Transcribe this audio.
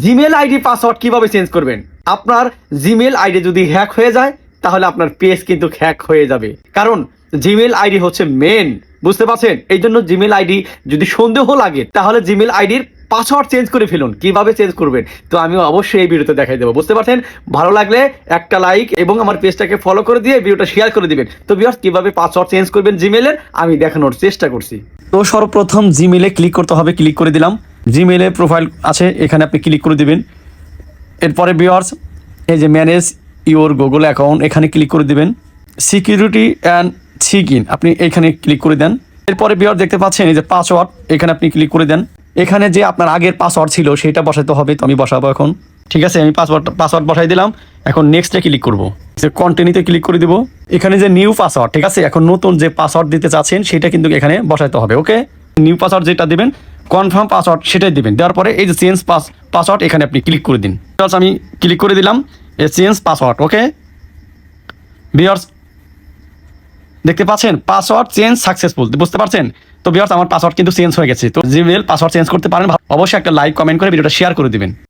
Gmail ID password কিভাবে change করবেন। আপনার জিমেল আইডি যদি হ্যাক হয়ে যায় তাহলে আপনার পেজ কিন্তু হ্যাক হয়ে যাবে, কারণ জিমেল আইডি হচ্ছে মেন, বুঝতে পারছেন। এই জন্য জিমেল আইডি যদি সন্দেহ লাগে তাহলে জিমেল আইডির পাসওয়ার্ড চেঞ্জ করে ফেলুন। কিভাবে চেঞ্জ করবেন তো আমি অবশ্যই এই ভিডিওতে দেখাই দেবো, বুঝতে পারছেন। ভালো লাগলে একটা লাইক এবং আমার পেজটাকে ফলো করে দিয়ে ভিডিওটা শেয়ার করে দিবেন। তো ভিউয়ার্স, কিভাবে পাসওয়ার্ড চেঞ্জ করবেন জিমেলের আমি দেখানোর চেষ্টা করছি। তো সর্বপ্রথম জিমেলে ক্লিক করতে হবে, ক্লিক করে দিলাম। জিমেলে প্রোফাইল আছে, এখানে আপনি ক্লিক করে দিবেন। এরপরে ভিউয়ার্স, এই যে ম্যানেজ ইওর গুগল অ্যাকাউন্ট, এখানে ক্লিক করে দিবেন। সিকিউরিটি অ্যান্ড চেক ইন আপনি এখানে ক্লিক করে দেন। এরপরে ভিউয়ার্স দেখতে পাচ্ছেন এই যে পাসওয়ার্ড, এখানে আপনি ক্লিক করে দেন। এখানে যে আপনার আগের পাসওয়ার্ড ছিল সেটা বসাতে হবে, তো আমি বসাবো এখন। ঠিক আছে, আমি পাসওয়ার্ড বসাই দিলাম। এখন নেক্সটে ক্লিক করবো, কন্টিনিউতে ক্লিক করে দিব। এখানে যে নিউ পাসওয়ার্ড, ঠিক আছে, এখন নতুন যে পাসওয়ার্ড দিতে চাচ্ছেন সেটা কিন্তু এখানে বসাইতে হবে। ওকে, নিউ পাসওয়ার্ড যেটা দিবেন, কনফার্ম পাসওয়ার্ড সেটাই দিবেন। দেওয়ার পরে এই যে চেঞ্জ পাসওয়ার্ড এখানে আপনি ক্লিক করে দিন। আমি ক্লিক করে দিলাম এই চেঞ্জ পাসওয়ার্ড। ওকে ভিউয়ার্স, দেখতে পাচ্ছেন পাসওয়ার্ড চেঞ্জ সাকসেসফুল, বুঝতে পারছেন। তো ভিউয়ার্স, আমার পাসওয়ার্ড কিন্তু চেঞ্জ হয়ে গেছে। তো জিমেল পাসওয়ার্ড চেঞ্জ করতে পারেন, অবশ্যই একটা লাইক কমেন্ট করে ভিডিওটা শেয়ার করে দিবেন।